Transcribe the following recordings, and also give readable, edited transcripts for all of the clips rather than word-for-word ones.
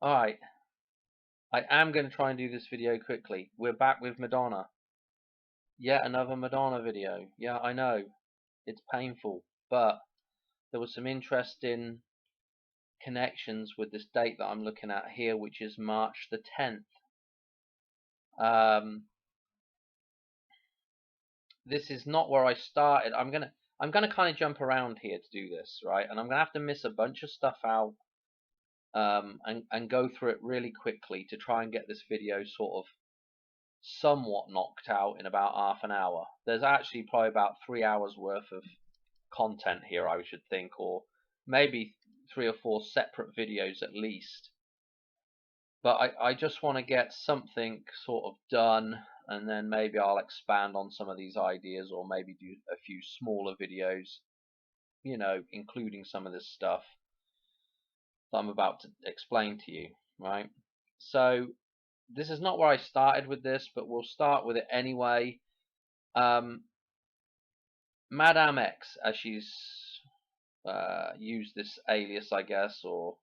Alright, I am going to try and do this video quickly. We're back with Madonna. Yet another Madonna video. Yeah, I know. It's painful. But there was some interesting connections with this date that I'm looking at here, which is March the 10th. This is not where I started. I'm gonna kind of jump around here to do this, right? And I'm gonna have to miss a bunch of stuff out. And go through it really quickly to try and get this video sort of somewhat knocked out in about half an hour. There's actually probably about 3 hours worth of content here, I should think, or maybe 3 or 4 separate videos at least. But I just want to get something sort of done, and then maybe I'll expand on some of these ideas, or maybe do a few smaller videos, you know, including some of this stuff that I'm about to explain to you, right? So this is not where I started with this, but we'll start with it anyway. Madame X, as she's used this alias, I guess, or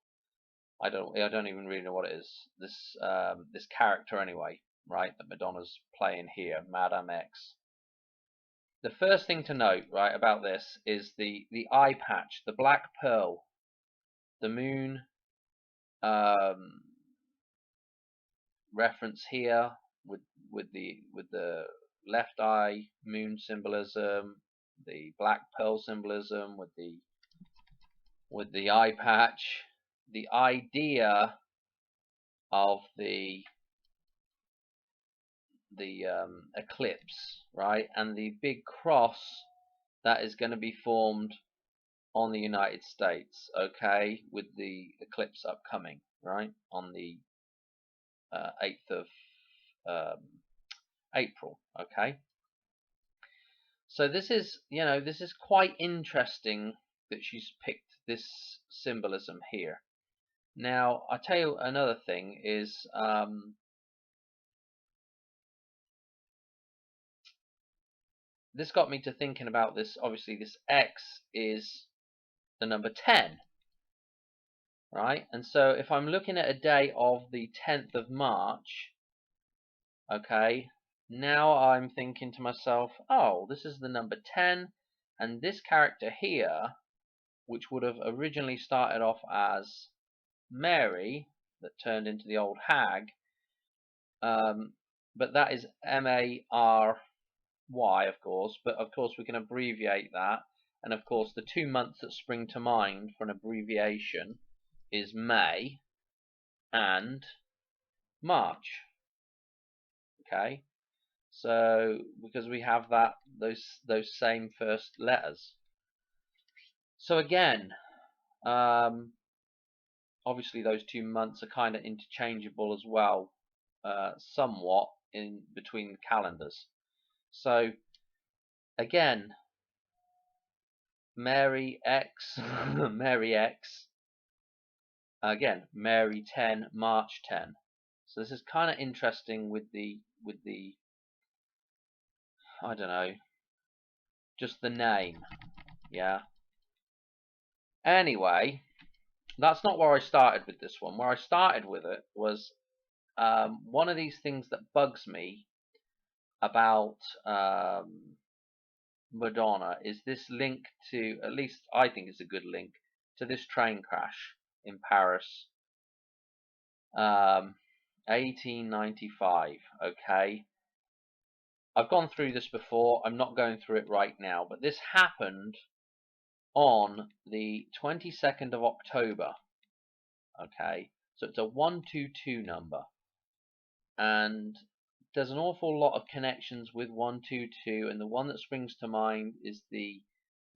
I don't even really know what it is. This character anyway, right? That Madonna's playing here, Madame X. The first thing to note, right, about this is the eye patch, the black pearl, the moon reference here with the left eye moon symbolism, the black pearl symbolism with the eye patch, the idea of the eclipse, right, and the big cross that is going to be formed on the United States, okay, with the eclipse upcoming, right, on the 8th of April, okay. So this is, you know, this is quite interesting that she's picked this symbolism here. Now, I'll tell you another thing is this got me to thinking about this. Obviously, this X is the number 10, right? And so if I'm looking at a day of the 10th of March, okay, now I'm thinking to myself, oh, this is the number 10, and this character here, which would have originally started off as Mary, that turned into the old hag, but that is Mary, of course, but of course we can abbreviate that, and of course the 2 months that spring to mind for an abbreviation is May and March. Okay, so because we have that those same first letters. So again, obviously those 2 months are kind of interchangeable as well, somewhat in between calendars. So again, Mary X, Mary X, again Mary 10, March 10. So this is kind of interesting with the I don't know, just the name, yeah. Anyway, that's not where I started with this one. Where I started with it was one of these things that bugs me about Madonna is this link to, at least I think it's a good link, to this train crash in Paris, 1895, okay. I've gone through this before, I'm not going through it right now, but this happened on the 22nd of October, okay, so it's a 122 number, and there's an awful lot of connections with 122, and the one that springs to mind is the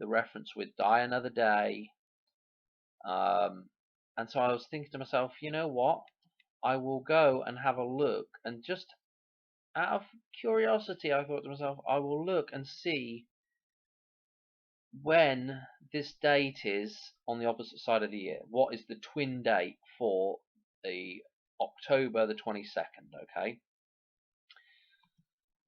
reference with Die Another Day, and so I was thinking to myself, you know what, I will go and have a look, and just out of curiosity I thought to myself, I will look and see when this date is on the opposite side of the year. What is the twin date for the October the 22nd, okay?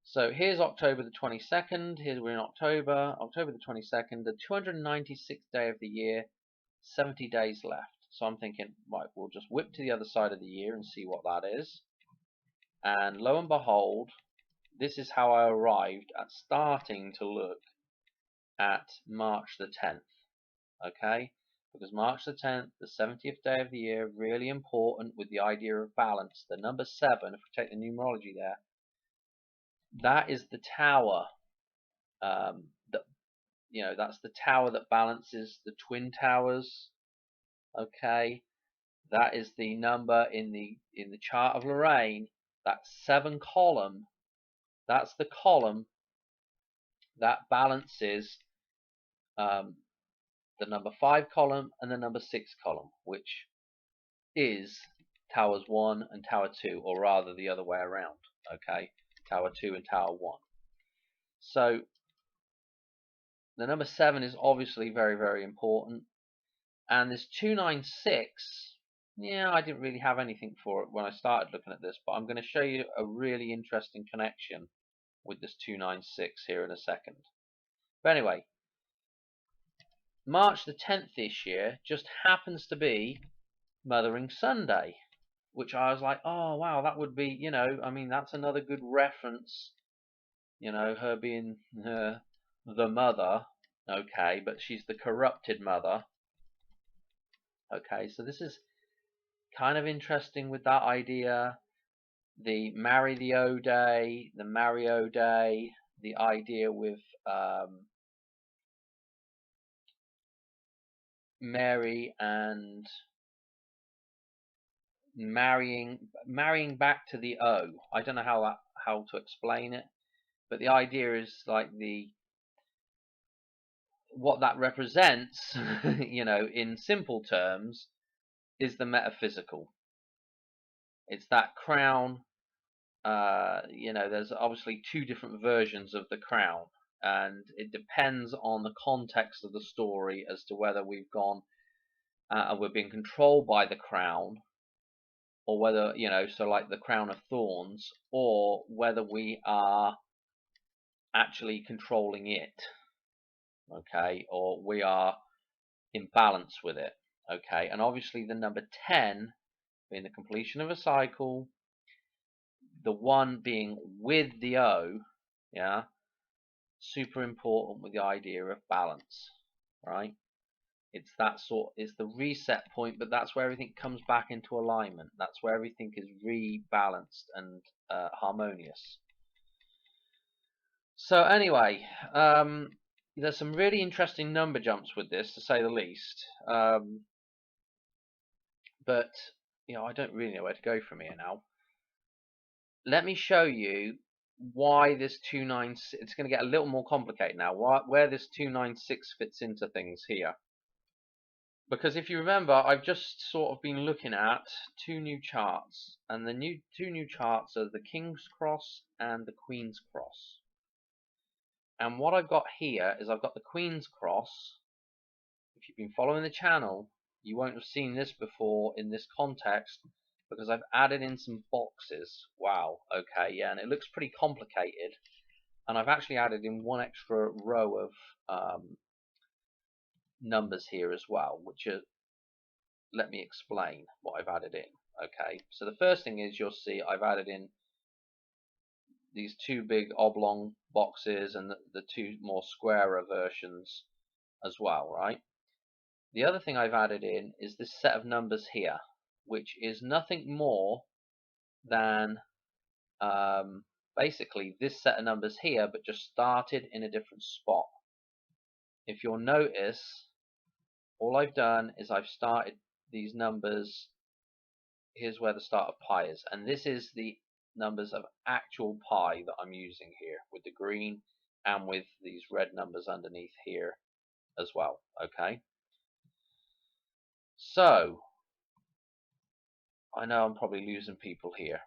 So here's October the 22nd, here we're in October the 22nd, the 296th day of the year, 70 days left. So I'm thinking, right, we'll just whip to the other side of the year and see what that is. And lo and behold, this is how I arrived at starting to look at March the 10th. Okay? Because March the 10th, the 70th day of the year, really important with the idea of balance. The number 7, if we take the numerology there, that is the tower. That that's the tower that balances the twin towers. Okay, that is the number in the chart of Lorraine. That 7 column. That's the column that balances the number 5 column and the number 6 column, which is towers 1 and tower 2, or rather the other way around. Okay, tower 2 and tower 1. So the number 7 is obviously very, very important. And this 296, yeah, I didn't really have anything for it when I started looking at this, but I'm going to show you a really interesting connection with this 296 here in a second. But anyway, March the 10th this year just happens to be Mothering Sunday, which I was like, oh wow, that would be, I mean, that's another good reference, her being the mother, okay, but she's the corrupted mother. Okay, so this is kind of interesting with that idea. The Mario Day, the idea with Mary and marrying back to the O. I don't know how to explain it, but the idea is like what that represents, in simple terms, is the metaphysical. It's that crown. There's obviously 2 different versions of the crown, and it depends on the context of the story as to whether we've gone we're being controlled by the crown, or whether, so like the crown of thorns, or whether we are actually controlling it, okay, or we are in balance with it, okay. And obviously the number 10 being the completion of a cycle, the 1 being with the O, yeah, super important with the idea of balance, right? It's the reset point, but that's where everything comes back into alignment. That's where everything is rebalanced and harmonious. So anyway, there's some really interesting number jumps with this, to say the least. But I don't really know where to go from here now. Let me show you why this 296. It's going to get a little more complicated now. Where this 296 fits into things here. Because if you remember, I've just sort of been looking at 2 new charts, and the 2 new charts are the King's Cross and the Queen's Cross. And what I've got here is I've got the Queen's Cross. If you've been following the channel, you won't have seen this before in this context, because I've added in some boxes. Wow, okay, yeah, and it looks pretty complicated. And I've actually added in 1 extra row of numbers here as well, which are, let me explain what I've added in. Okay, so the first thing is, you'll see I've added in these 2 big oblong boxes and the 2 more squarer versions as well, right? The other thing I've added in is this set of numbers here, which is nothing more than basically this set of numbers here, but just started in a different spot. If you'll notice, all I've done is I've started these numbers. Here's where the start of pi is, and this is the numbers of actual pi that I'm using here, with the green and with these red numbers underneath here as well. Okay, so I know I'm probably losing people here.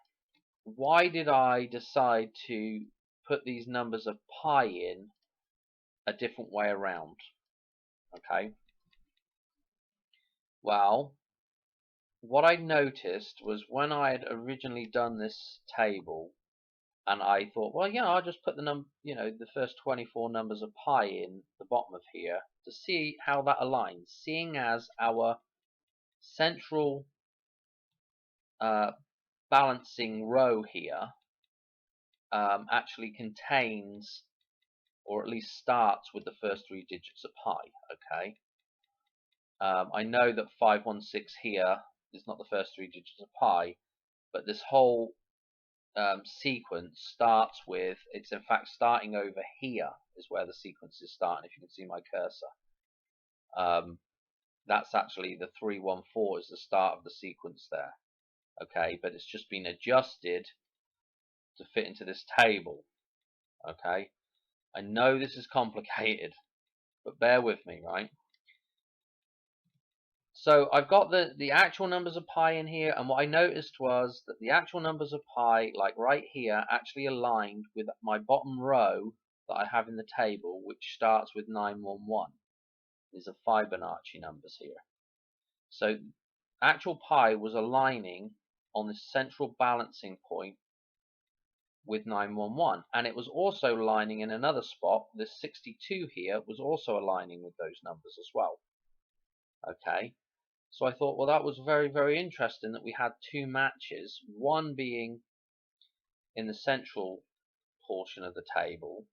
Why did I decide to put these numbers of pi in a different way around? Okay, well, what I noticed was when I had originally done this table, and I thought, well, I'll just put the first 24 numbers of pi in the bottom of here to see how that aligns, seeing as our central balancing row here actually contains, or at least starts with, the first 3 digits of pi. Okay, I know that 516 here is not the first 3 digits of pi, but this whole sequence starts with, it's in fact starting over here is where the sequence is starting. If you can see my cursor, that's actually the 314 is the start of the sequence there. Okay, but it's just been adjusted to fit into this table. Okay, I know this is complicated, but bear with me, right? So I've got the actual numbers of pi in here, and what I noticed was that the actual numbers of pi, like right here, actually aligned with my bottom row that I have in the table, which starts with 911. These are Fibonacci numbers here. So actual pi was aligning on this central balancing point with 911, and it was also aligning in another spot. This 62 here was also aligning with those numbers as well. Okay, so I thought, well, that was very, very interesting that we had 2 matches, one being in the central portion of the table,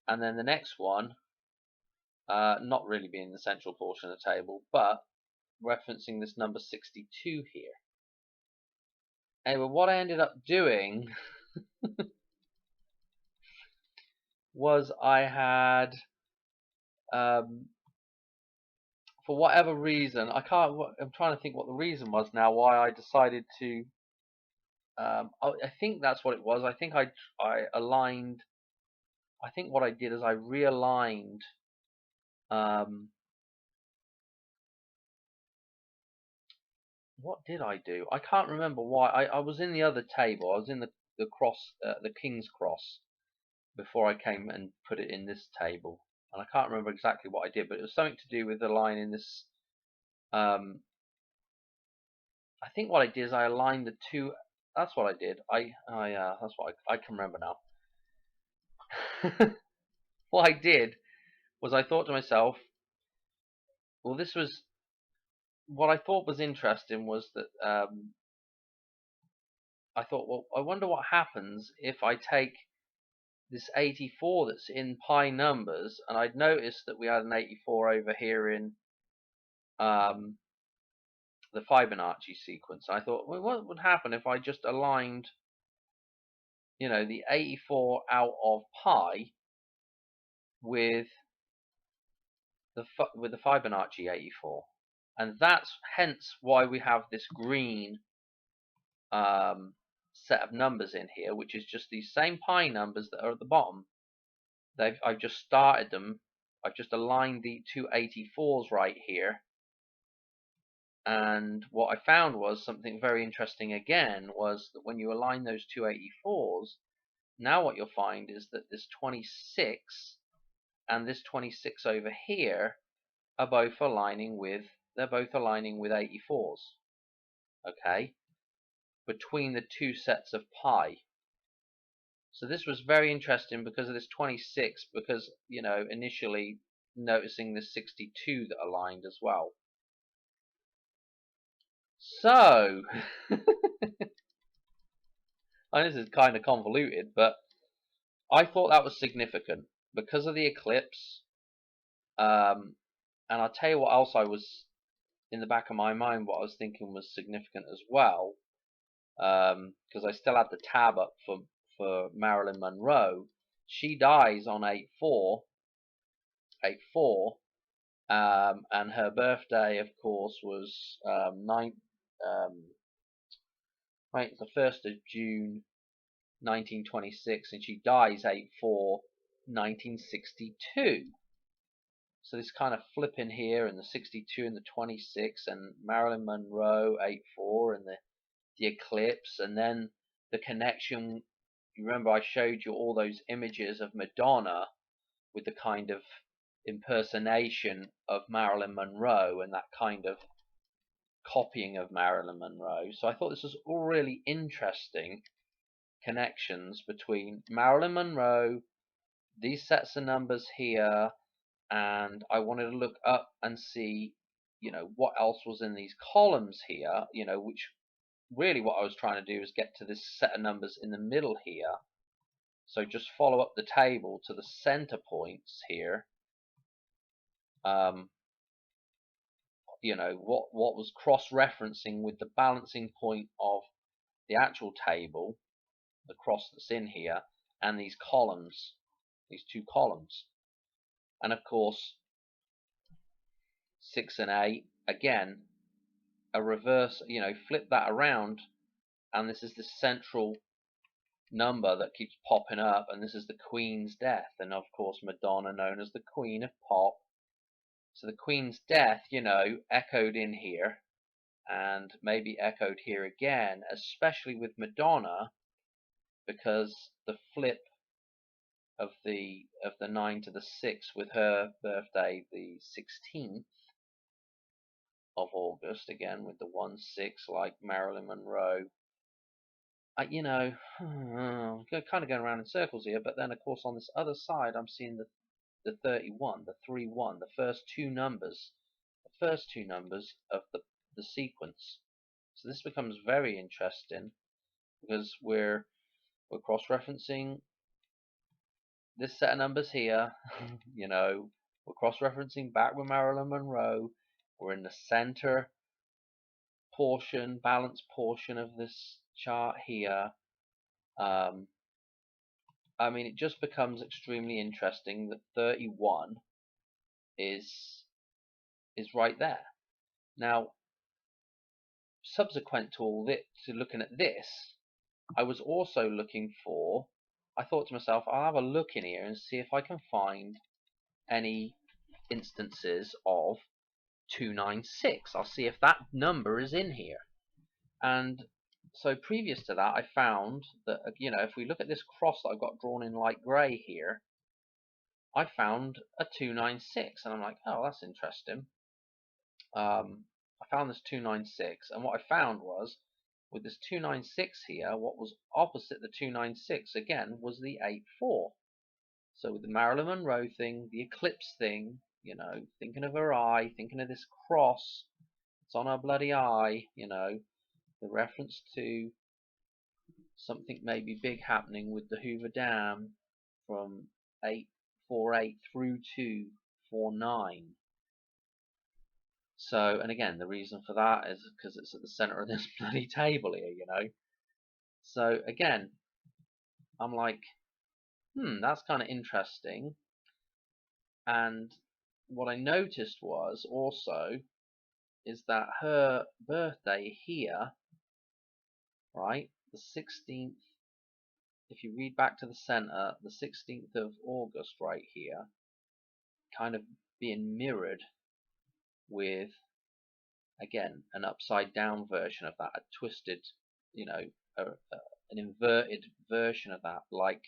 and then the next one not really being the central portion of the table, but referencing this number 62 here. Anyway, what I ended up doing was I had, for whatever reason, I'm trying to think what the reason was now, why I decided to, I think that's what it was. I think I aligned, I think what I did is I realigned, what did I do? I can't remember why. I was in the other table. I was in the cross, the King's Cross, before I came and put it in this table, and I can't remember exactly what I did, but it was something to do with aligning this. I think what I did is I aligned the 2. That's what I did. That's what I can remember now. What I did was I thought to myself, well, this was what I thought was interesting was that I thought, well, I wonder what happens if I take this 84 that's in pi numbers, and I'd noticed that we had an 84 over here in the Fibonacci sequence. I thought, well, what would happen if I just aligned, the 84 out of pi with the Fibonacci 84, and that's hence why we have this green set of numbers in here, which is just these same pi numbers that are at the bottom. I've just started them. I've just aligned the 2 84s right here. And what I found was something very interesting again, was that when you align those 2 84s, now what you'll find is that this 26 and this 26 over here are both aligning with, they're both aligning with 84s. Okay, between the 2 sets of pi. So this was very interesting because of this 26, because, initially noticing the 62 that aligned as well. So, and this is kind of convoluted, but I thought that was significant because of the eclipse. And I'll tell you what else I was, in the back of my mind, what I was thinking was significant as well, because I still had the tab up for Marilyn Monroe. She dies on 8/4, and her birthday, of course, was the 1st of June 1926, and she dies 8/4 1962. So this kind of flipping here, and the 62 and the 26, and Marilyn Monroe 8/4, and the eclipse, and then the connection. You remember I showed you all those images of Madonna with the kind of impersonation of Marilyn Monroe and that kind of copying of Marilyn Monroe. So I thought this was all really interesting connections between Marilyn Monroe, these sets of numbers here, and I wanted to look up and see what else was in these columns here, which really what I was trying to do is get to this set of numbers in the middle here. So just follow up the table to the center points here. What was cross-referencing with the balancing point of the actual table, the cross that's in here, and these columns, these two columns. And of course 6 and 8, again a reverse, flip that around, and this is the central number that keeps popping up, and this is the Queen's death, and of course Madonna, known as the Queen of Pop. So the Queen's death, echoed in here, and maybe echoed here again, especially with Madonna, because the flip of the 9 to the 6 with her birthday, the 16th of August, again with the 1-6 like Marilyn Monroe. Kind of going around in circles here, but then of course on this other side I'm seeing the 31, the 3-1, the first two numbers of the sequence. So this becomes very interesting, because we're cross-referencing this set of numbers here. We're cross-referencing back with Marilyn Monroe. We're in the center portion, balance portion of this chart here. It just becomes extremely interesting that 31 is right there. Now, subsequent to all this, to looking at this, I was also looking for, I thought to myself, I'll have a look in here and see if I can find any instances of 296. I'll see if that number is in here. And so previous to that, I found that, if we look at this cross that I've got drawn in light grey here, I found a 296, and I'm like, oh, that's interesting. I found this 296, and what I found was, with this 296 here, what was opposite the 296 again was the 84. So with the Marilyn Monroe thing, the eclipse thing, thinking of her eye, thinking of this cross, it's on her bloody eye, the reference to something maybe big happening with the Hoover Dam from 848 through to 49. So, and again, the reason for that is because it's at the center of this bloody table here, So again, I'm like, that's kind of interesting. And what I noticed was also is that her birthday here, right, the 16th, if you read back to the center, the 16th of August right here, kind of being mirrored with, again, an upside down version of that, a twisted, an inverted version of that, like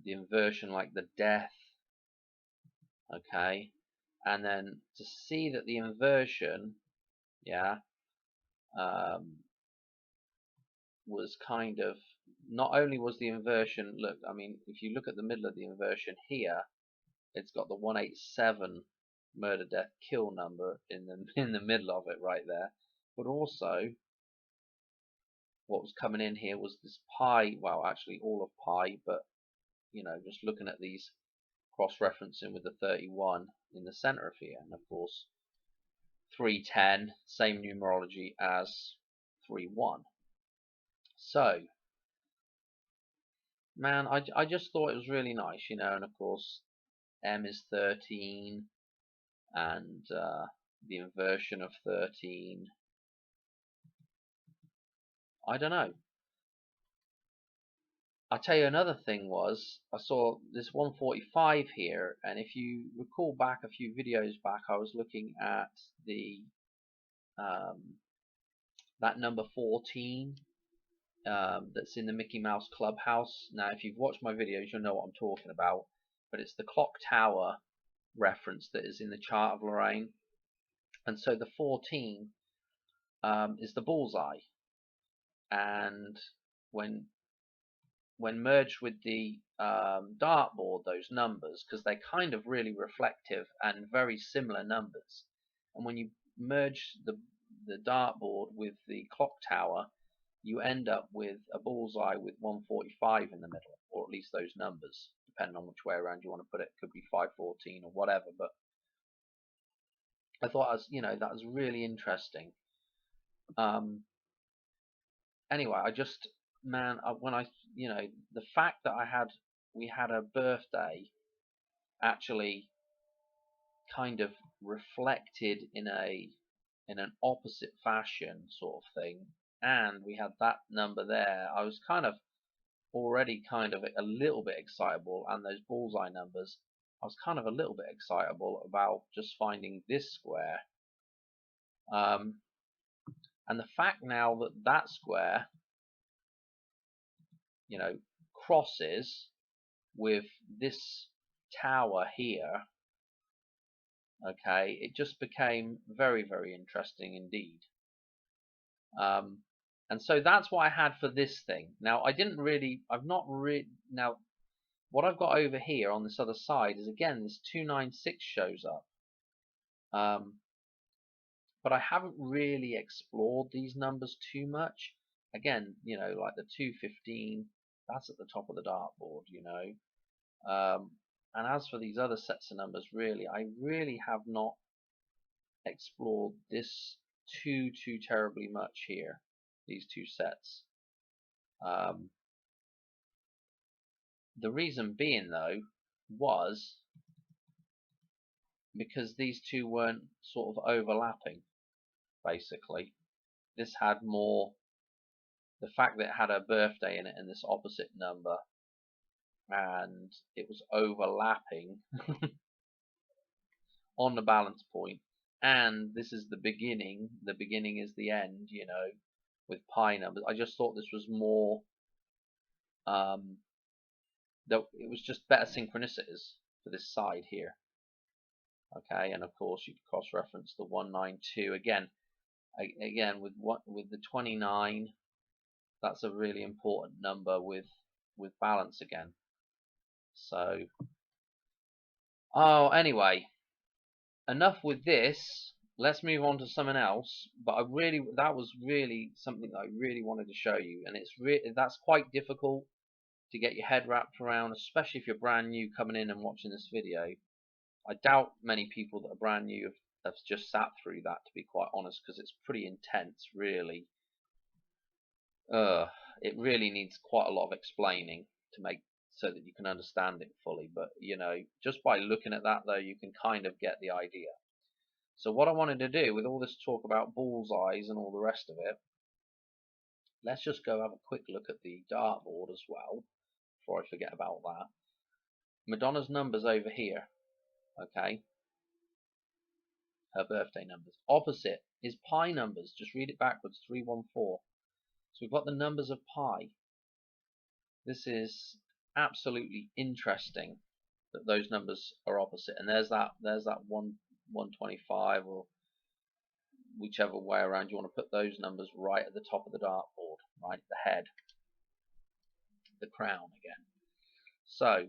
the inversion, like the death, okay? And then to see that the inversion, was kind of, not only was the inversion, look, if you look at the middle of the inversion here, it's got the 187 murder, death, kill number in the middle of it right there. But also, what was coming in here was this pi, well, actually all of pi, but just looking at these cross-referencing with the 31 in the center of here, and of course 310, same numerology as 31. So, man, I just thought it was really nice, and of course M is 13, and the inversion of 13. I don't know. I'll tell you another thing was, I saw this 145 here, and if you recall back a few videos back, I was looking at the that number 14 that's in the Mickey Mouse Clubhouse. Now, if you've watched my videos, you'll know what I'm talking about, but it's the clock tower reference that is in the chart of Lorraine, and so the 14 is the bullseye, and when merged with the dartboard, those numbers, because they're kind of really reflective and very similar numbers, and when you merge the dartboard with the clock tower, you end up with a bullseye with 145 in the middle, or at least those numbers, depending on which way around you want to put it. It could be 514 or whatever, but I thought, that was really interesting. Anyway, when the fact that we had a birthday actually kind of reflected in an opposite fashion sort of thing, and we had that number there, I was already a little bit excitable, and those bullseye numbers, I was kind of a little bit excitable about just finding this square. And the fact now that that square, crosses with this tower here, okay, it just became very, very interesting indeed. And so that's what I had for this thing. Now, now what I've got over here on this other side is, again, this 296 shows up. But I haven't really explored these numbers too much. Again, like the 215, that's at the top of the dartboard, and as for these other sets of numbers, I really have not explored this too terribly much here, these two sets. The reason being, though, was because these two weren't sort of overlapping, basically. This had more, the fact that it had a birthday in it in this opposite number, and it was overlapping on the balance point, and this is the beginning is the end, with pi numbers. I just thought this was more, that it was just better synchronicities for this side here. Okay, and of course you could cross-reference the 192 again with the 29. That's a really important number with balance again. So, anyway, enough with this. Let's move on to something else. But that was really something that I really wanted to show you, and that's quite difficult to get your head wrapped around, especially if you're brand new coming in and watching this video. I doubt many people that are brand new have just sat through that, to be quite honest, because it's pretty intense, really. It really needs quite a lot of explaining to make so that you can understand it fully. But just by looking at that, though, you can kind of get the idea. So what I wanted to do with all this talk about bullseyes and all the rest of it, let's just go have a quick look at the dartboard as well, before I forget about that. Madonna's numbers over here, okay, her birthday numbers. Opposite is pi numbers. Just read it backwards, 314. So we've got the numbers of pi. This is absolutely interesting that those numbers are opposite. And there's that 125, or whichever way around you want to put those numbers, right at the top of the dartboard, right at the head, the crown again. So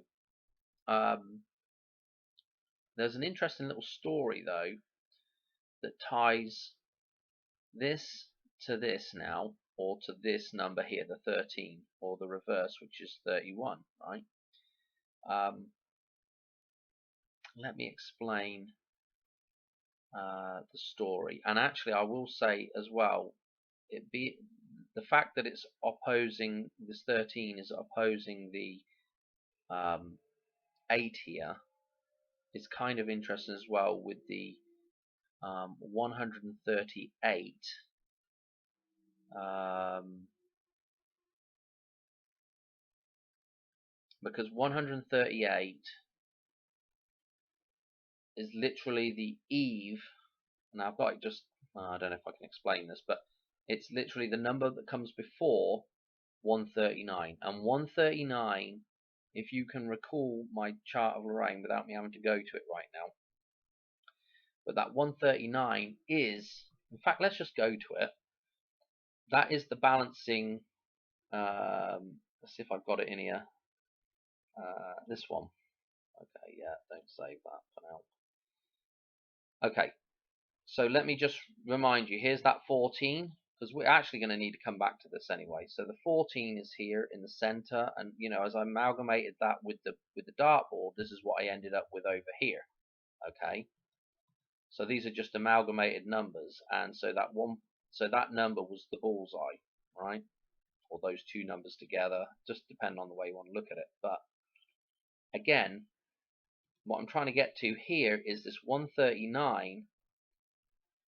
there's an interesting little story, though, that ties this to this now, or to this number here, the 13, or the reverse, which is 31, right? Let me explain the story. And actually, I will say as well, the fact that it's opposing, this 13 is opposing the 8 here, is kind of interesting as well, with the 138. Because 138 is literally the eve. Now I've got it just, I don't know if I can explain this, but it's literally the number that comes before 139. And 139, if you can recall my chart of Lorraine without me having to go to it right now, but that 139 is, in fact, let's just go to it. That is the balancing, let's see if I've got it in here. This one. Okay, yeah, don't save that for now. Okay, So let me just remind you, here's that 14, because we're actually going to need to come back to this anyway. So the 14 is here in the center, and as I amalgamated that with the dartboard, this is what I ended up with over here. Okay, so these are just amalgamated numbers, and so that number was the bullseye, right? Or those two numbers together, just depending on the way you want to look at it. But again, what I'm trying to get to here is this 139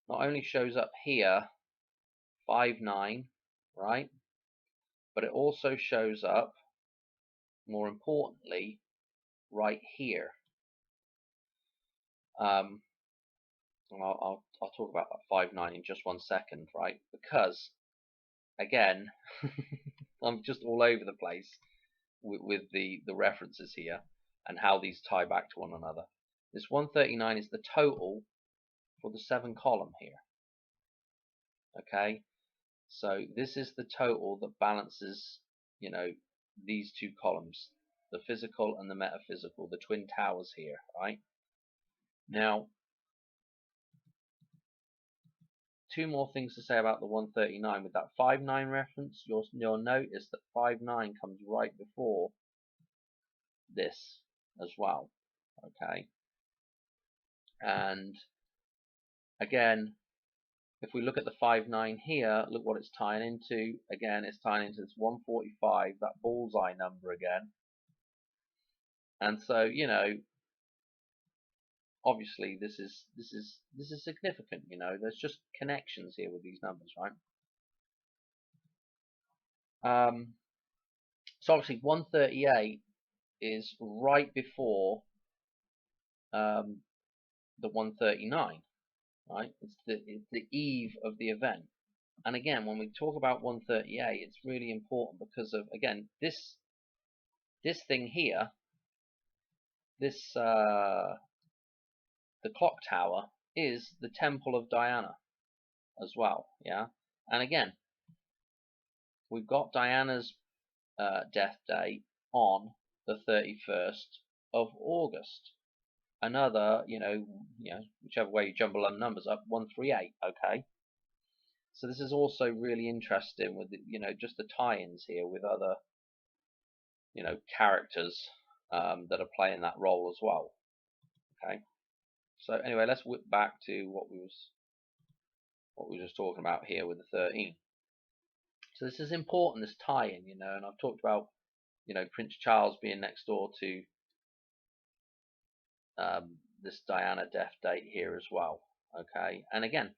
not only shows up here 59, right, but it also shows up, more importantly, right here. I'll talk about that 59 in just 1 second, right? Because again, I'm just all over the place with the references here and how these tie back to one another. This 139 is the total for the 7 column here. Okay, so this is the total that balances, these two columns, the physical and the metaphysical, the twin towers here, right? Now, two more things to say about the 139. With that 59 reference, you'll notice that 59 comes right before this as well. Okay, and again, if we look at the 59 here, look what it's tying into. Again, it's tying into this 145, that bullseye number again. And so, obviously this is significant. There's just connections here with these numbers, right? So obviously 138 is right before the 139, right? It's the eve of the event. And again, when we talk about 138, it's really important because of, again, this thing here, this the clock tower is the temple of Diana as well, yeah. And again, we've got Diana's death date on the 31st of August. Another, whichever way you jumble the numbers up, 138. Okay. So this is also really interesting with just the tie-ins here with other characters that are playing that role as well. Okay. So anyway, let's whip back to what we were just talking about here with the 13. So this is important, this tie-in, and I've talked about Prince Charles being next door to this Diana death date here as well. Okay, and again,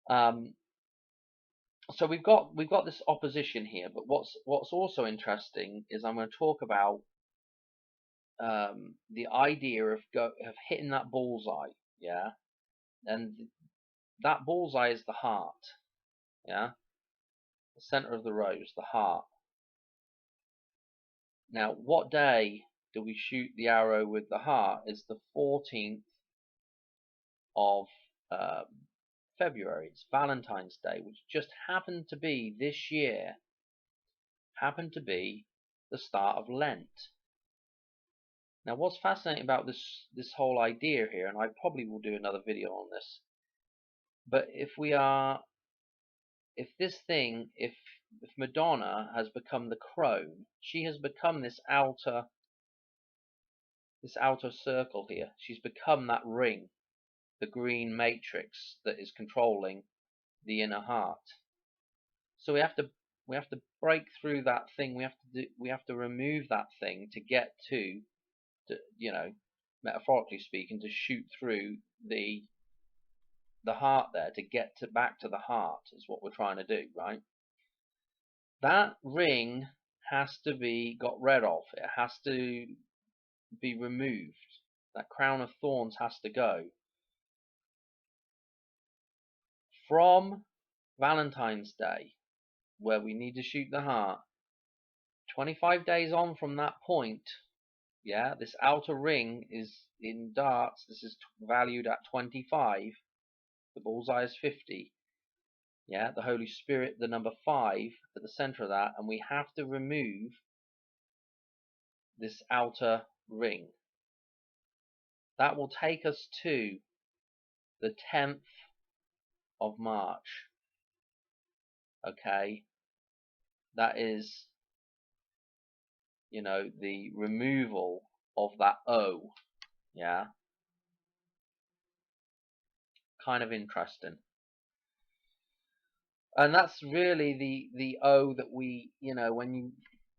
so we've got this opposition here, but what's also interesting is I'm going to talk about the idea of hitting that bullseye, yeah, and that bullseye is the heart, yeah, the center of the rose, the heart. Now, what day do we shoot the arrow with the heart? Is the 14th of February. It's Valentine's Day, which just happened to be this year, the start of Lent. Now, what's fascinating about this whole idea here, and I probably will do another video on this, but if Madonna has become the crone, she has become this outer circle here. She's become that ring, the green matrix that is controlling the inner heart. So we have to break through that thing. We have to remove that thing to get to metaphorically speaking, to shoot through the heart there, to get back to the heart is what we're trying to do, right? That ring has to be got rid of. It has to be removed. That crown of thorns has to go. From Valentine's Day, where we need to shoot the heart, 25 days on from that point, yeah, this outer ring is in darts. This is valued at 25. The bullseye is 50. Yeah, the Holy Spirit, the number 5 at the center of that, and we have to remove this outer ring. That will take us to the 10th of March. Okay, that is, you know, the removal of that O. Yeah, kind of interesting. And that's really the O that we, you know, when you,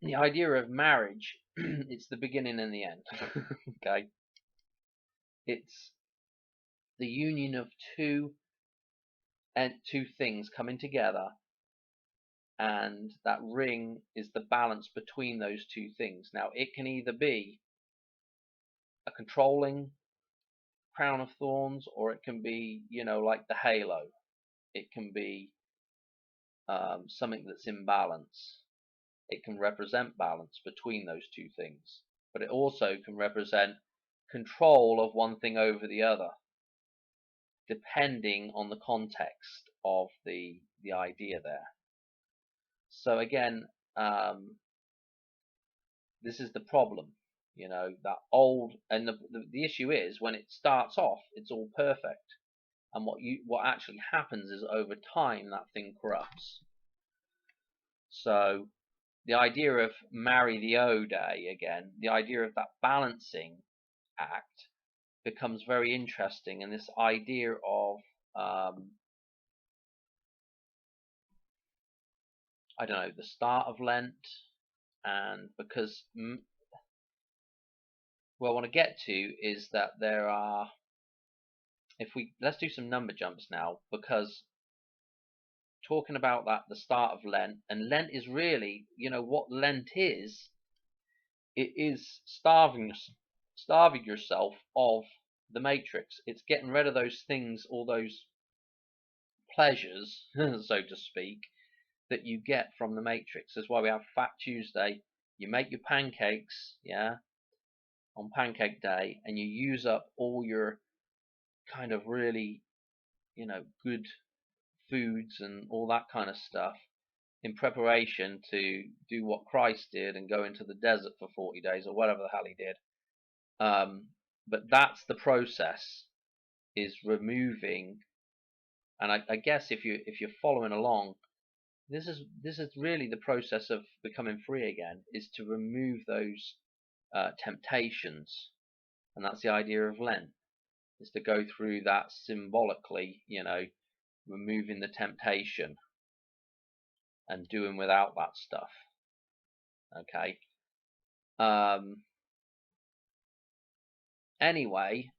the idea of marriage, it's the beginning and the end. Okay, it's the union of two things coming together, and that ring is the balance between those two things. Now, it can either be a controlling crown of thorns, or it can be, you know, like the halo. It can be something that's in balance. It can represent balance between those two things, but it also can represent control of one thing over the other, depending on the context of the idea there. So again, this is the problem, you know, that old, and the issue is when it starts off, it's all perfect, and what actually happens is over time that thing corrupts. So the idea of marry the O day again, the idea of that balancing act becomes very interesting, and this idea of I don't know, the start of Lent, and because what I want to get to is that there are, let's do some number jumps now, because talking about that, the start of Lent, and Lent is really, you know, what Lent is, it is starving yourself of the matrix. It's getting rid of those things, all those pleasures, so to speak, that you get from the matrix. That's why we have Fat Tuesday. You make your pancakes, yeah, on Pancake Day, and you use up all your kind of really, you know, good foods and all that kind of stuff in preparation to do what Christ did and go into the desert for 40 days or whatever the hell he did. But that's the process, is removing. And I guess if you're following along, this is really the process of becoming free again, is to remove those temptations, and that's the idea of Lent, is to go through that symbolically, you know, removing the temptation and doing without that stuff. Okay. Anyway,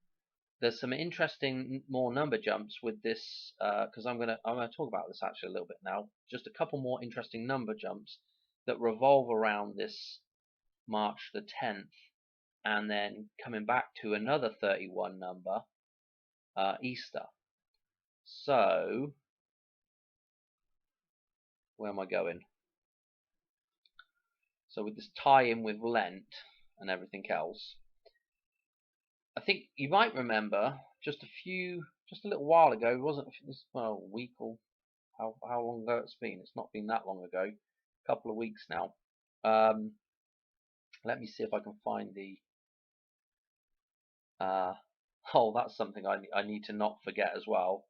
there's some interesting more number jumps with this, because I'm gonna talk about this actually a little bit now. Just a couple more interesting number jumps that revolve around this March the 10th, and then coming back to another 31 number, Easter. So where am I going? So with this tie-in with Lent and everything else, I think you might remember just a little while ago, it wasn't this, well, a week, or how long ago it's been. It's not been that long ago, a couple of weeks now. Let me see if I can find the oh, that's something I need to not forget as well.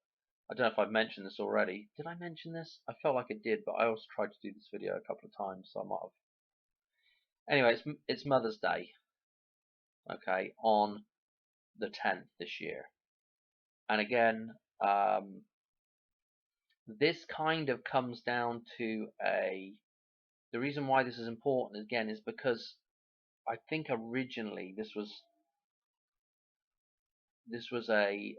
I don't know if I've mentioned this already. Did I mention this? I felt like I did, but I also tried to do this video a couple of times, so I might have. Anyway, it's Mother's Day, okay, on the 10th this year. And again, this kind of comes down to the reason why this is important again is because I think originally this was a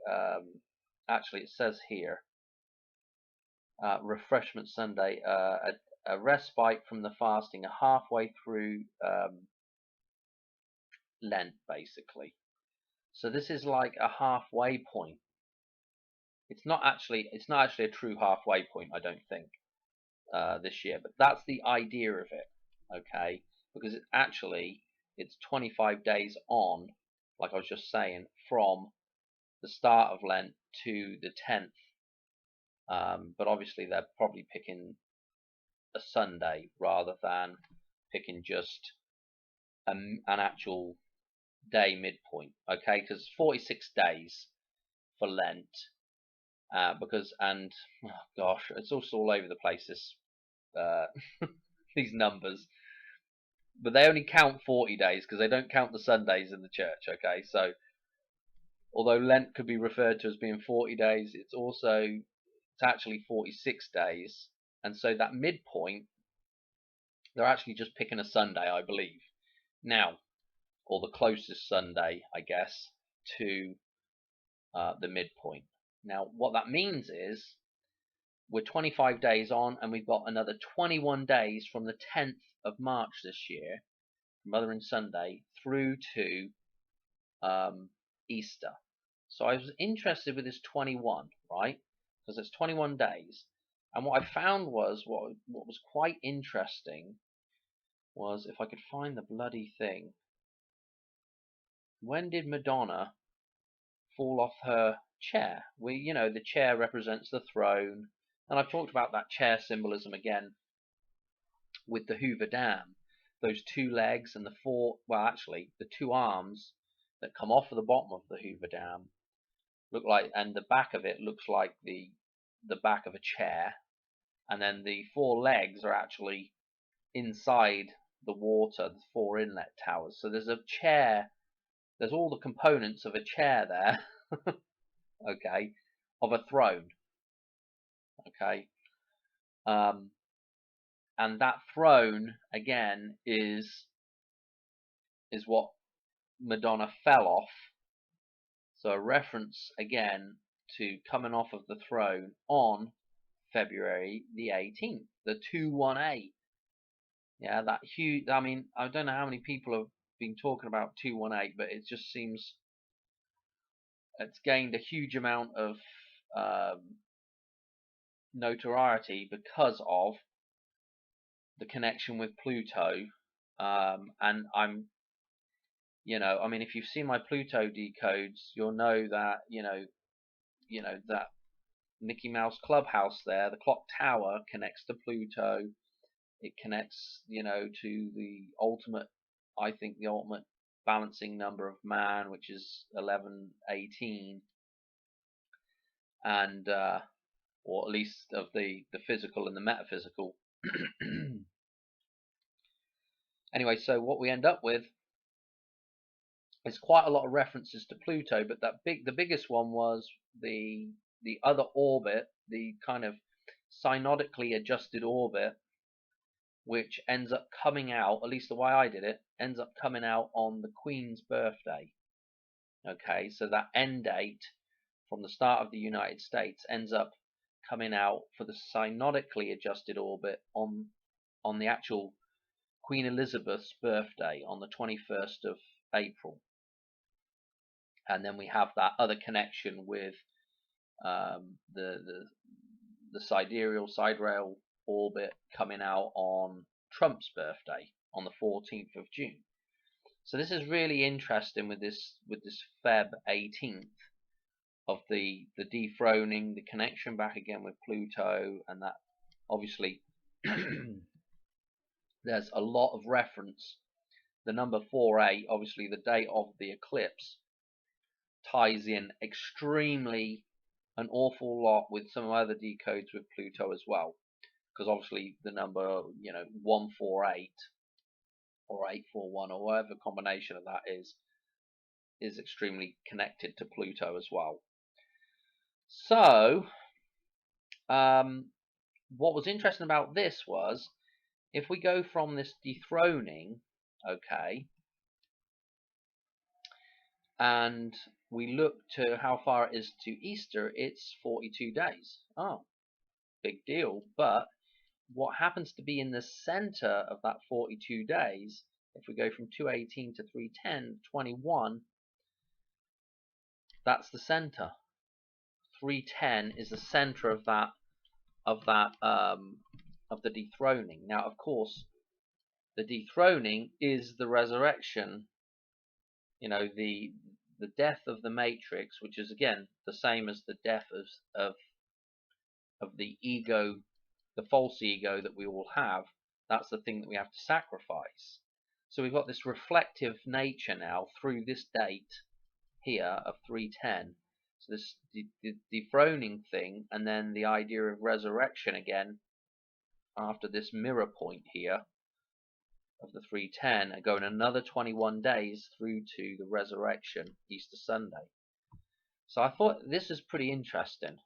actually it says here, refreshment Sunday, a respite from the fasting, a halfway through Lent, basically. So this is like a halfway point. It's not actually a true halfway point, I don't think, this year, but that's the idea of it, okay? Because it's 25 days on, like I was just saying, from the start of Lent to the 10th. But obviously they're probably picking a Sunday rather than picking just an actual day midpoint, okay? Because 46 days for Lent, and oh gosh, it's also all over the place, this uh, these numbers, but they only count 40 days because they don't count the Sundays in the church. Okay, so although Lent could be referred to as being 40 days, it's actually 46 days, and so that midpoint, they're actually just picking a Sunday, I believe, now, or the closest Sunday, I guess, to the midpoint. Now, what that means is we're 25 days on, and we've got another 21 days from the 10th of March this year, Mothering Sunday, through to Easter. So I was interested with this 21, right? Because it's 21 days. And what I found was, what was quite interesting was, if I could find the bloody thing, when did Madonna fall off her chair? The chair represents the throne, and I've talked about that chair symbolism again with the Hoover Dam. Those two legs and the two arms that come off of the bottom of the Hoover Dam look like, and the back of it looks like the back of a chair, and then the four legs are actually inside the water, the four inlet towers. So there's a chair, there's all the components of a chair there, okay, of a throne, okay, and that throne again is what Madonna fell off. So a reference again to coming off of the throne on February the 18th, the 218. Yeah, that huge. I mean, I don't know how many people have been talking about 218, but it just seems it's gained a huge amount of notoriety because of the connection with Pluto. And I mean, if you've seen my Pluto decodes, you'll know that that Mickey Mouse Clubhouse there, the clock tower connects to Pluto. It connects, to the ultimate, I think the ultimate balancing number of man, which is 1118, and or at least of the physical and the metaphysical. Anyway, so what we end up with is quite a lot of references to Pluto, but the biggest one was the other orbit, the kind of synodically adjusted orbit, which ends up coming out, at least the way I did it, ends up coming out on the Queen's birthday. Okay, so that end date from the start of the United States ends up coming out for the synodically adjusted orbit on the actual Queen Elizabeth's birthday on the 21st of April. And then we have that other connection with the sidereal orbit coming out on Trump's birthday on the 14th of June. So this is really interesting with this Feb 18th of the dethroning, the connection back again with Pluto, and that obviously there's a lot of reference. The number 48, obviously the date of the eclipse, ties in extremely an awful lot with some other decodes with Pluto as well, because obviously the number 148 or 841 or whatever combination of that is extremely connected to Pluto as well. So what was interesting about this was, if we go from this dethroning, okay, and we look to how far it is to Easter, it's 42 days. Oh, big deal. But what happens to be in the center of that 42 days, if we go from 218 to 310, 21, that's the center. 310 is the center of the dethroning. Now, of course, the dethroning is the resurrection. The death of the matrix, which is again the same as the death of the ego, the false ego that we all have. That's the thing that we have to sacrifice. So we've got this reflective nature now through this date here of 310. So this dethroning thing, and then the idea of resurrection again after this mirror point here of the 310, and going another 21 days through to the resurrection, Easter Sunday. So I thought this is pretty interesting,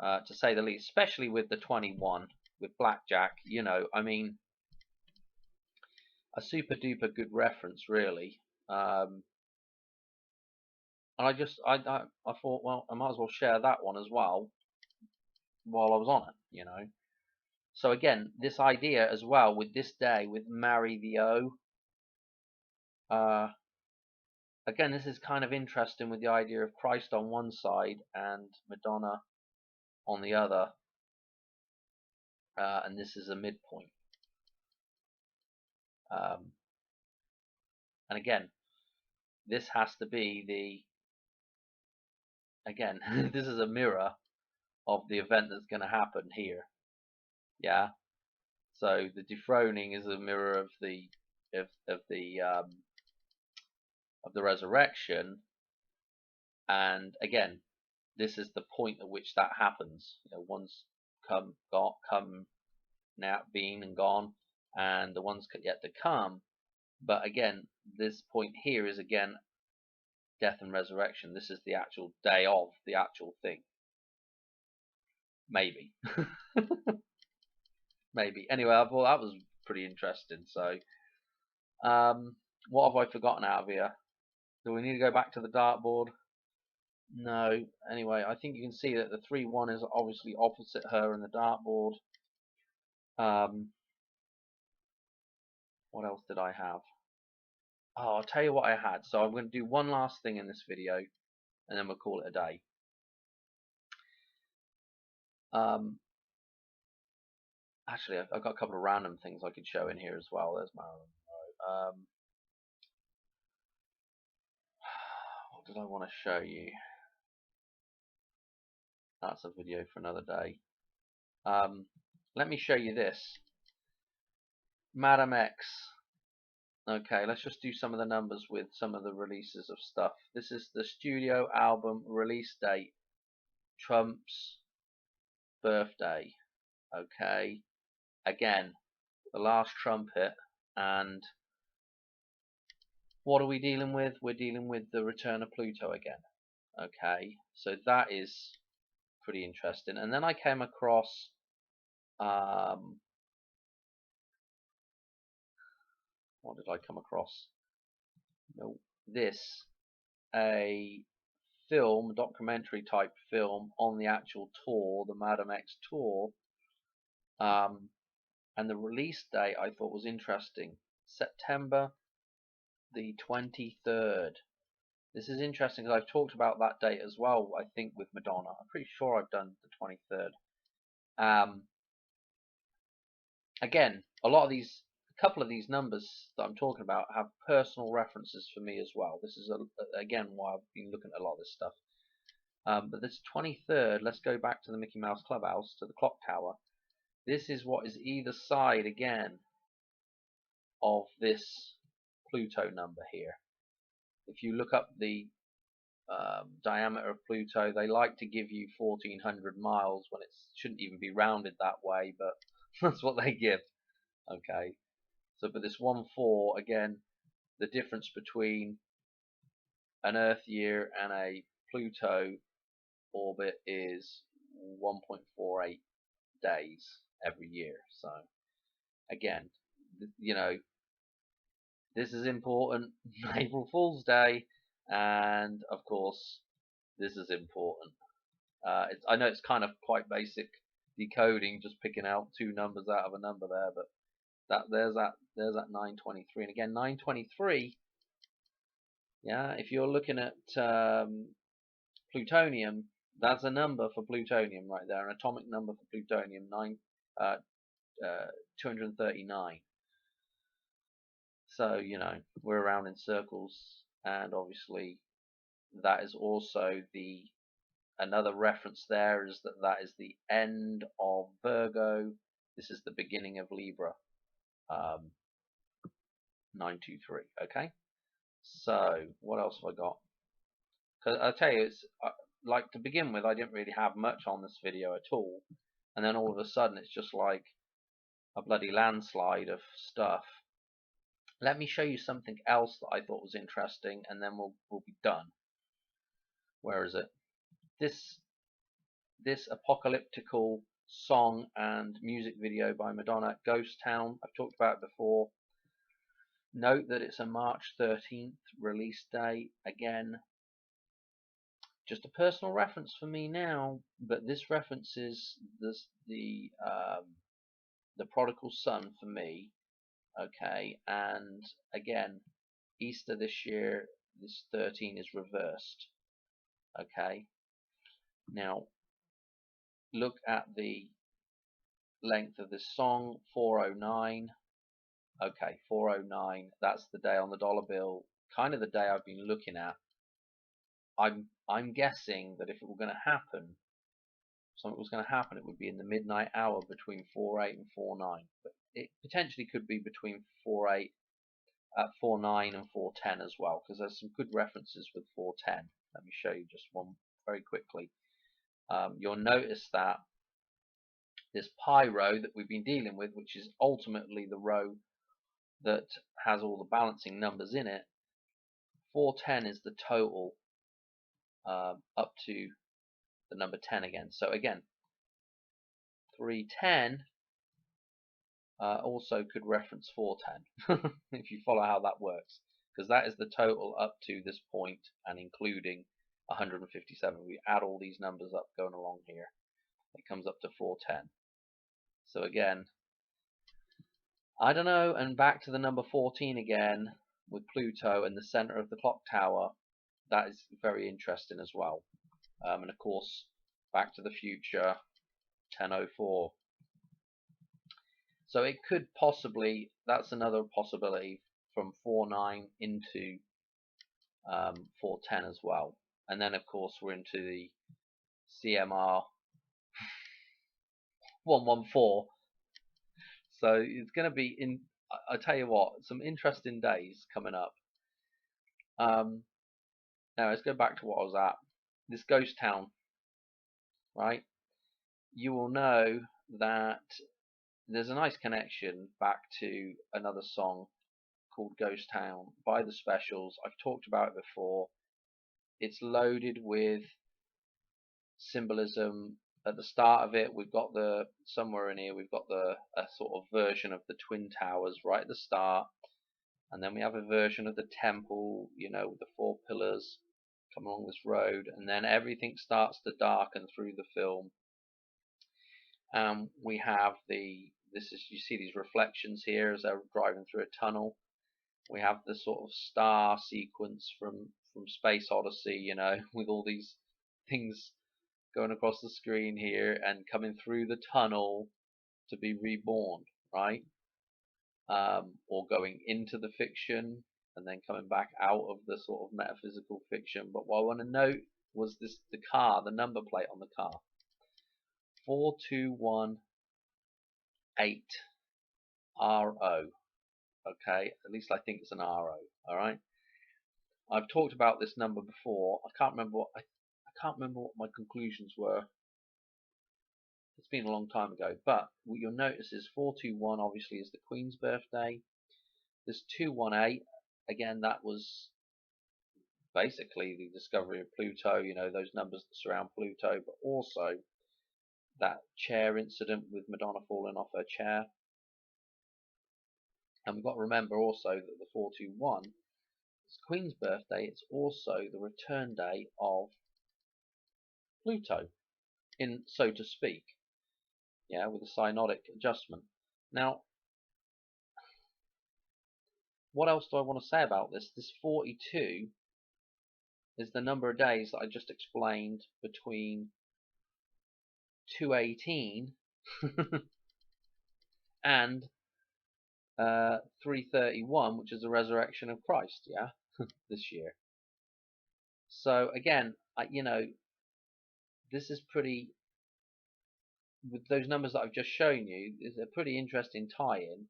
to say the least, especially with the 21 with blackjack. You know, I mean, a super duper good reference, really. And I thought, well, I might as well share that one as well while I was on it, you know. So again, this idea as well with this day with marry the O. Again, this is kind of interesting with the idea of Christ on one side and Madonna on the other, and this is a midpoint. And again, this has to be again, this is a mirror of the event that's going to happen here. Yeah. So the dethroning is a mirror of the resurrection, and again, this is the point at which that happens. You know, one's come now, been and gone, and the one's yet to come. But again, this point here is again death and resurrection. This is the actual day of the actual thing. Maybe. Maybe. Anyway, I thought that was pretty interesting. So, what have I forgotten out of here? Do we need to go back to the dartboard? No. Anyway, I think you can see that the 3-1 is obviously opposite her in the dartboard. What else did I have? Oh, I'll tell you what I had. So I'm going to do one last thing in this video, and then we'll call it a day. Actually, I've got a couple of random things I could show in here as well. There's Marilyn. What did I want to show you? That's a video for another day. Let me show you this. Madam X. Okay, let's just do some of the numbers with some of the releases of stuff. This is the studio album release date. Trump's birthday. Okay. Again, the last trumpet. And what are we dealing with? We're dealing with the return of Pluto again. Okay, so that is pretty interesting. And then I came across what did I come across? No, a film, documentary type film on the actual tour, the Madam X tour, and the release date I thought was interesting, September the 23rd. This is interesting because I've talked about that date as well, I think, with Madonna. I'm pretty sure I've done the 23rd. Again, a couple of these numbers that I'm talking about have personal references for me as well. This is again why I've been looking at a lot of this stuff. But this 23rd, let's go back to the Mickey Mouse Clubhouse, to the clock tower. This is what is either side again of this Pluto number here. If you look up the diameter of Pluto, they like to give you 1400 miles when it shouldn't even be rounded that way, but that's what they give. Okay, so for this 1-4, again, the difference between an Earth year and a Pluto orbit is 1.48 days every year. So again, you know, this is important. April Fool's Day, and of course this is important. I know it's kind of quite basic decoding, just picking out two numbers out of a number there, but there's that 923, and again 923. Yeah, if you're looking at plutonium, that's a number for plutonium right there, an atomic number for plutonium, 239. So, you know, we're around in circles, and obviously that is also another reference there is that is the end of Virgo. This is the beginning of Libra. 923. Okay. So what else have I got? Because I tell you, like, to begin with, I didn't really have much on this video at all, and then all of a sudden it's just like a bloody landslide of stuff. Let me show you something else that I thought was interesting, and then we'll be done. Where is it? This apocalyptical song and music video by Madonna, Ghost Town. I've talked about it before. Note that it's a March 13th release date. Again, just a personal reference for me now, but this references the prodigal son for me. Okay, and again, Easter this year, this 13 is reversed. Okay, now look at the length of this song, 409. Okay, 409, that's the day on the dollar bill, kind of the day I've been looking at. I'm guessing that if it were going to happen, something was going to happen, it would be in the midnight hour between 4:08 and 4:09. But it potentially could be between 4:09 and 4:10 as well, because there's some good references with 4:10. Let me show you just one very quickly. You'll notice that this pi row that we've been dealing with, which is ultimately the row that has all the balancing numbers in it, 410 is the total up to the number 10 again. So again, 310 also could reference 410 if you follow how that works, because that is the total up to this point and including 157. We add all these numbers up going along here, it comes up to 410. So again, I don't know, and back to the number 14 again with Pluto in the center of the clock tower. That is very interesting as well. And of course, Back to the Future, 10:04. So it could possibly, that's another possibility, from 4:09 into 4:10 as well. And then of course we're into the CMR 114. So it's going to be in. I tell you what, some interesting days coming up. Now let's go back to what I was at. This Ghost Town, right? You will know that there's a nice connection back to another song called Ghost Town by the Specials. I've talked about it before. It's loaded with symbolism. At the start of it, we've got somewhere in here we've got a sort of version of the Twin Towers right at the start, and then we have a version of the temple, you know, with the 4 pillars coming along this road, and then everything starts to darken through the film. We have you see these reflections here as they're driving through a tunnel. We have the sort of star sequence from Space Odyssey, you know, with all these things going across the screen here and coming through the tunnel to be reborn, right? Or going into the fiction and then coming back out of the sort of metaphysical fiction. But what I want to note was the car, the number plate on the car, 4218 RO. Okay, at least I think it's an RO. All right. I've talked about this number before. I can't remember what my conclusions were. It's been a long time ago, but what you'll notice is 421 obviously is the Queen's birthday. This 218, again, that was basically the discovery of Pluto, you know, those numbers that surround Pluto, but also that chair incident with Madonna falling off her chair. And we've got to remember also that the 421 is Queen's birthday. It's also the return day of Pluto, so to speak, yeah, with a synodic adjustment. Now, what else do I want to say about this? This 42 is the number of days that I just explained between 218 and 331, which is the resurrection of Christ, yeah, this year. So again, you know, this is pretty, with those numbers that I've just shown you, is a pretty interesting tie-in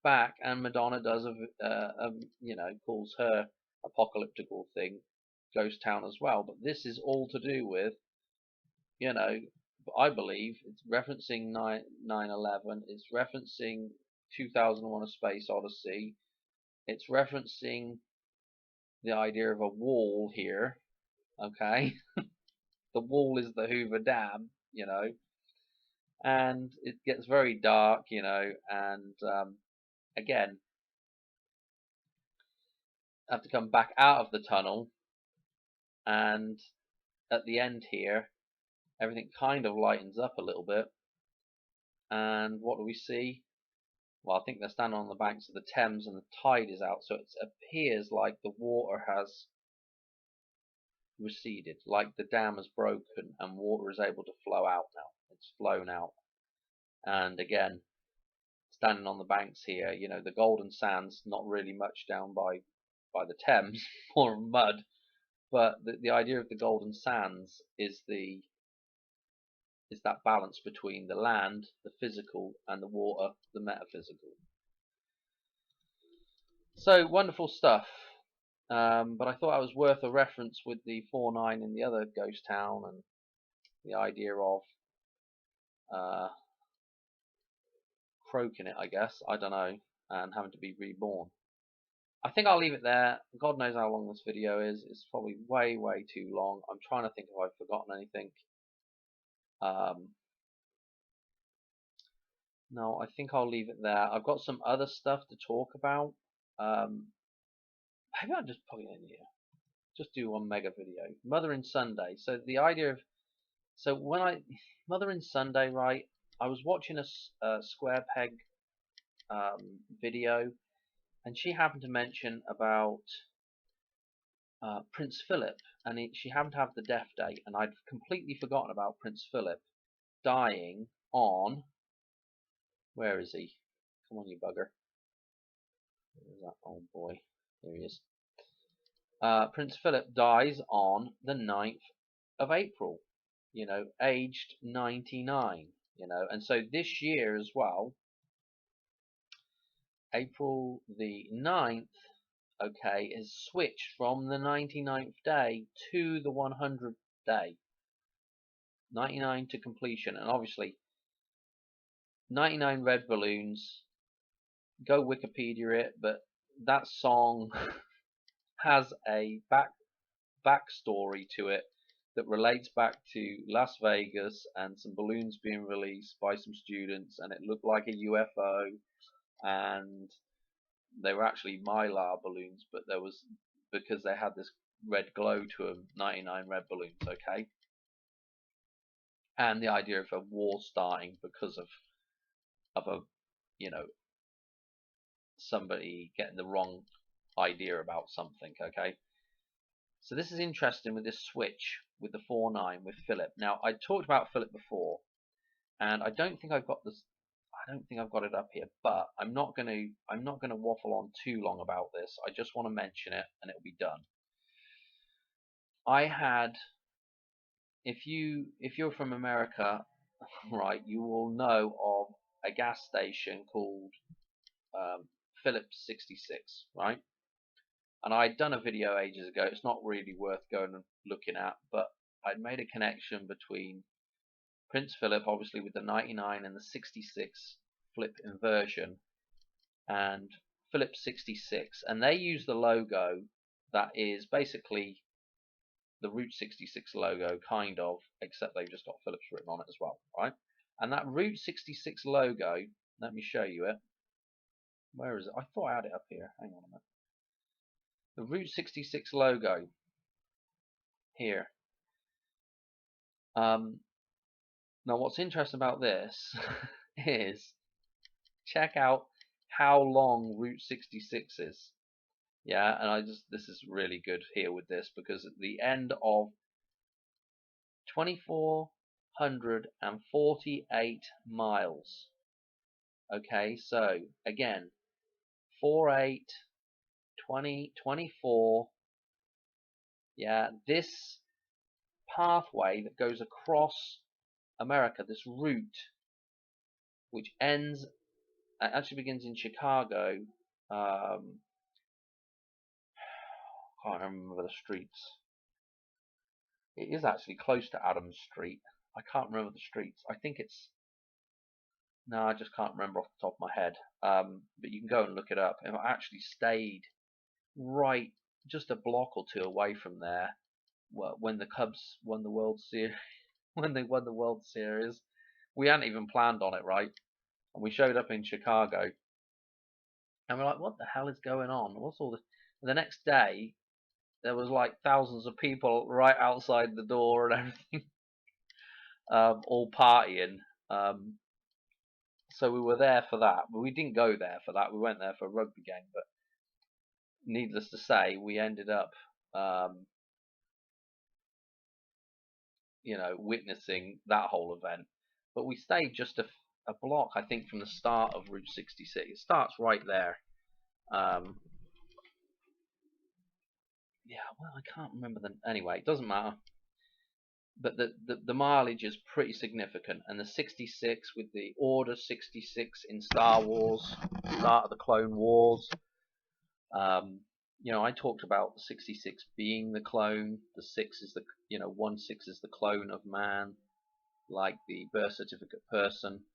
back, and Madonna does you know, calls her apocalyptical thing ghost town as well. But this is all to do with, you know, I believe it's referencing 9/11. It's referencing 2001: A Space Odyssey. It's referencing the idea of a wall here. Okay, the wall is the Hoover Dam, and it gets very dark, and again, I have to come back out of the tunnel, and at the end here, everything kind of lightens up a little bit, and what do we see? Well, I think they're standing on the banks of the Thames, and the tide is out, so it appears like the water has receded, like the dam has broken, and water is able to flow out now. It's flown out, and again, standing on the banks here, the golden sands, not really much down by the Thames, more mud, but the idea of the golden sands is that balance between the land, the physical, and the water, the metaphysical. So wonderful stuff. But I thought it was worth a reference with the 4/9 in the other ghost town, and the idea of croaking it, I guess, I don't know, and having to be reborn. I think I'll leave it there. God knows how long this video is. It's probably way, way too long. I'm trying to think if I've forgotten anything. No, I think I'll leave it there. I've got some other stuff to talk about. Maybe I'll just put it in here. Just do one mega video. Mothering Sunday. So the idea of, Mothering Sunday, right? I was watching a Square Peg video, and she happened to mention about Prince Philip, and she happened to have the death date, and I'd completely forgotten about Prince Philip dying on. Where is he? Come on, you bugger. Where's that old boy? There he is. Prince Philip dies on the 9th of April, aged 99, and so this year as well, April the 9th, okay, is switched from the 99th day to the 100th day. 99 to completion, and obviously 99 red balloons. Go Wikipedia it, but that song has a backstory to it that relates back to Las Vegas and some balloons being released by some students, and it looked like a UFO, and they were actually Mylar balloons, but because they had this red glow to them, 99 red balloons, okay? And the idea of a war starting because of a somebody getting the wrong idea about something, okay? So this is interesting with this switch with the 4/9 with Philip. Now I talked about Philip before, and I don't think I've got this. I don't think I've got it up here, but I'm not gonna waffle on too long about this. I just want to mention it, and it'll be done. I had, if you're from America, right, you will know of a gas station called Phillips 66, right? And I'd done a video ages ago. It's not really worth going and looking at, but I'd made a connection between Prince Philip, obviously with the 99 and the 66 flip inversion, and Phillips 66, and they use the logo that is basically the Route 66 logo, kind of, except they've just got Phillips written on it as well, right? And that Route 66 logo, let me show you it. Where is it? I thought I had it up here. Hang on a minute. The Route 66 logo here. Now what's interesting about this is, check out how long Route 66 is. Yeah, and this is really good here with this, because at the end of 2,448 miles. Okay, so again, 48, 20, 24. Yeah, this pathway that goes across America, this route, which actually begins in Chicago. Can't remember the streets. It is actually close to Adams Street. I can't remember the streets. I think it's, no, I just can't remember off the top of my head. But you can go and look it up. And I actually stayed right just a block or two away from there when the Cubs won the World Series. When they won the World Series, we hadn't even planned on it, right? And we showed up in Chicago, and we're like, "What the hell is going on? What's all this?" And the next day, there was like thousands of people right outside the door and everything, all partying. Um, so we were there for that, but we didn't go there for that. We went there for a rugby game, but needless to say, we ended up, um, witnessing that whole event. But we stayed just a block, I think, from the start of Route 66. It starts right there. Um, yeah, well, I can't remember the. Anyway, it doesn't matter. But the mileage is pretty significant, and the 66 with the Order 66 in Star Wars, start of the Clone Wars. I talked about the 66 being the clone. The 6 is the 1/6 is the clone of man, like the birth certificate person.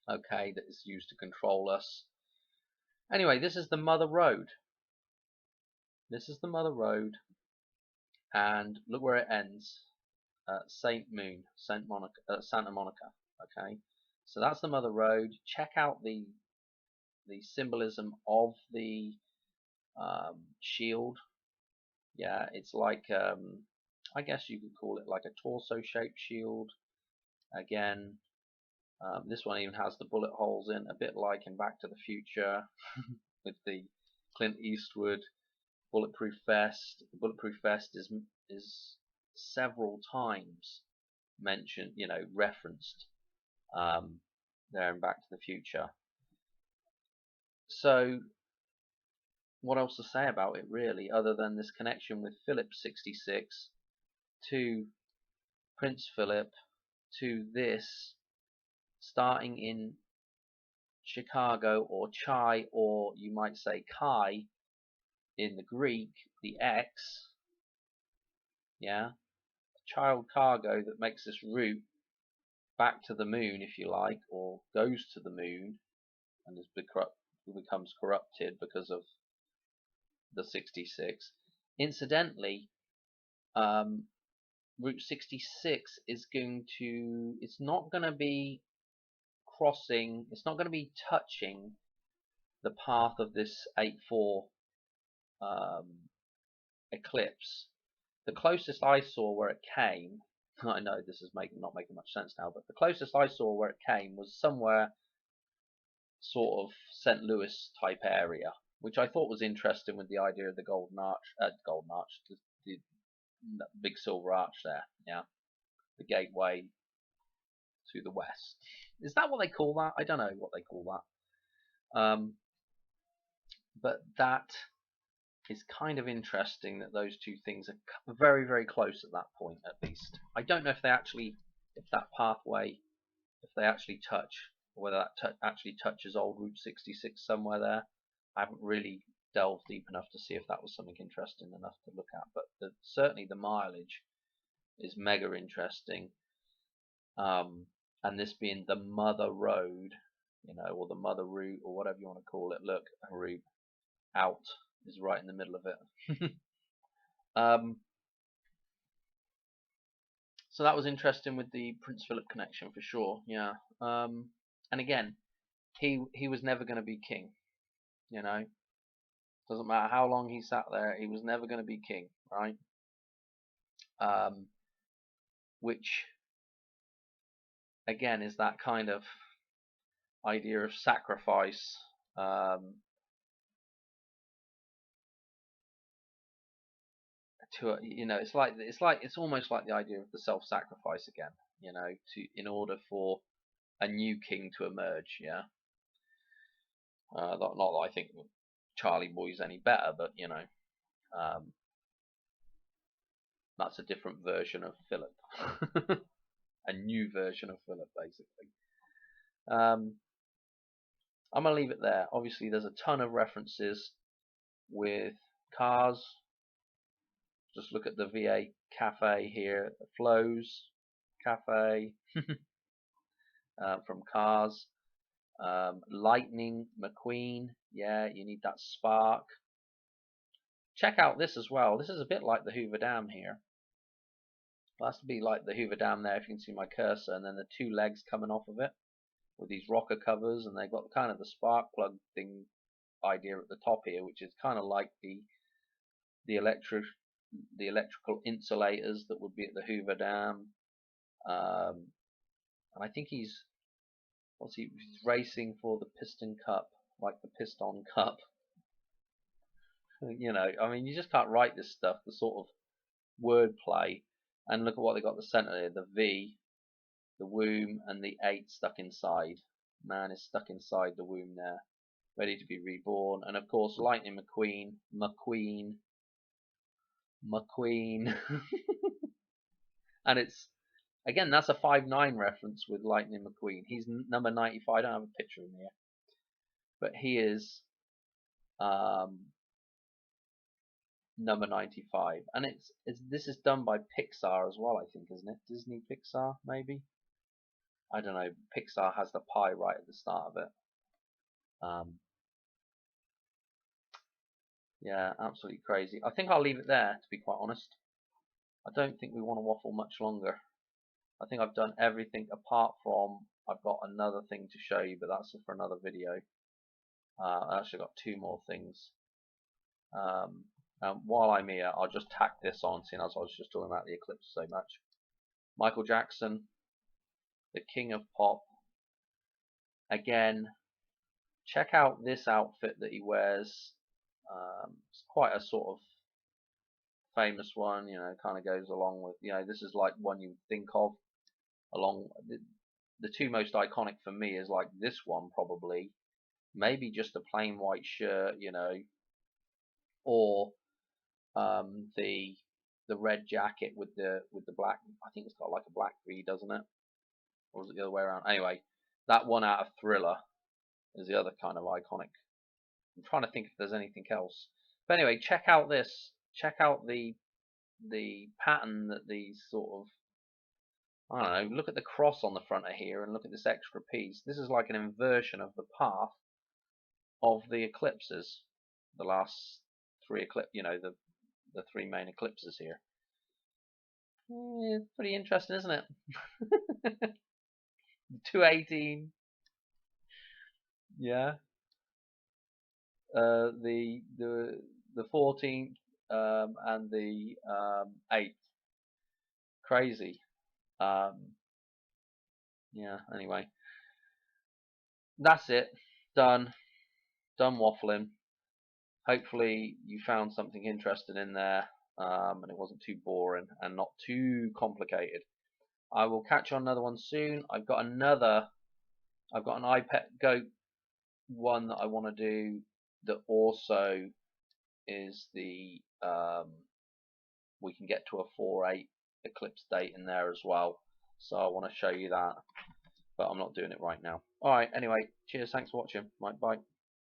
Okay, that is used to control us. Anyway, this is the Mother Road. This is the Mother Road, and look where it ends. Santa Monica. Okay, so that's the Mother Road. Check out the symbolism of the shield. Yeah, it's like I guess you could call it like a torso-shaped shield. Again, this one even has the bullet holes in, a bit like in Back to the Future with the Clint Eastwood bulletproof vest. The bulletproof vest is several times mentioned, referenced there in Back to the Future. So what else to say about it really, other than this connection with Philip 66 to Prince Philip to this starting in Chicago, or Chai, or you might say Chi in the Greek, the X, yeah, child cargo that makes this route back to the moon, if you like, or goes to the moon and becomes corrupted because of the 66. Incidentally, Route 66 is it's not going to be crossing, it's not going to be touching the path of this 8/4 eclipse. The closest I saw where it came, I know this is not making much sense now, but the closest I saw where it came was somewhere sort of St. Louis type area, which I thought was interesting with the idea of the Golden Arch, the big silver arch there, yeah, the gateway to the west. Is that what they call that? I don't know what they call that. But that is kind of interesting that those two things are very, very close at that point, at least. I don't know if that pathway, if they actually touch, or whether that actually touches old Route 66 somewhere there. I haven't really delved deep enough to see if that was something interesting enough to look at, but certainly the mileage is mega interesting. And this being the Mother Road, or the Mother Route, or whatever you want to call it. Look, a route out is right in the middle of it. So that was interesting with the Prince Philip connection for sure. Yeah. And again, he was never going to be king. Doesn't matter how long he sat there, he was never going to be king, right? Which again is that kind of idea of sacrifice. It's almost like the idea of the self-sacrifice again. In order for a new king to emerge. Yeah. Not that I think Charlie Boy's any better, but that's a different version of Philip. A new version of Philip, basically. I'm going to leave it there. Obviously, there's a ton of references with cars. Just look at the V8 cafe here, Flows Cafe from Cars. Lightning McQueen, yeah, you need that spark. Check out this as well. This is a bit like the Hoover Dam here. Well, that's to be like the Hoover Dam there, if you can see my cursor, and then the two legs coming off of it with these rocker covers, and they've got kind of the spark plug thing idea at the top here, which is kind of like the electrical insulators that would be at the Hoover Dam. And I think he's racing for the Piston Cup, like the Piston Cup. You know, I mean, you just can't write this stuff, the sort of wordplay. And look at what they got at the center there, the V, the womb, and the 8 stuck inside. Man is stuck inside the womb there, ready to be reborn. And of course, Lightning McQueen. And it's, again, that's a 5'9" reference with Lightning McQueen. He's number 95. I don't have a picture of him here, but he is number 95, and this is done by Pixar as well, I think, isn't it? Disney Pixar, maybe. I don't know. Pixar has the pie right at the start of it. Yeah, absolutely crazy. I think I'll leave it there, to be quite honest. I don't think we want to waffle much longer. I think I've done everything apart from, I've got another thing to show you, but that's for another video. I actually got 2 more things. While I'm here, I'll just tack this on, seeing as I was just talking about the eclipse so much. Michael Jackson, the king of pop. Again, check out this outfit that he wears. It's quite a sort of famous one, you know, kind of goes along with, you know, this is like one you think of along the 2 most iconic for me is like this one, probably, maybe just a plain white shirt, you know, or the red jacket with the black, I think it's got like a black V, doesn't it? Or is it the other way around? Anyway, that one out of Thriller is the other kind of iconic. I'm trying to think if there's anything else. But anyway, check out this. Check out the pattern that these sort of, I don't know, look at the cross on the front of here and look at this extra piece. This is like an inversion of the path of the eclipses. The last 3 eclipses, you know, the 3 main eclipses here. It's pretty interesting, isn't it? 218. Yeah. The 14th and the 8th. Crazy. Yeah. Anyway, that's it. Done waffling. Hopefully you found something interesting in there, and it wasn't too boring and not too complicated. I will catch you on another one soon. I've got an iPad Goat one that I want to do that also is the we can get to a 4/8 eclipse date in there as well, so I want to show you that, but I'm not doing it right now. Alright, anyway, cheers, thanks for watching. Bye.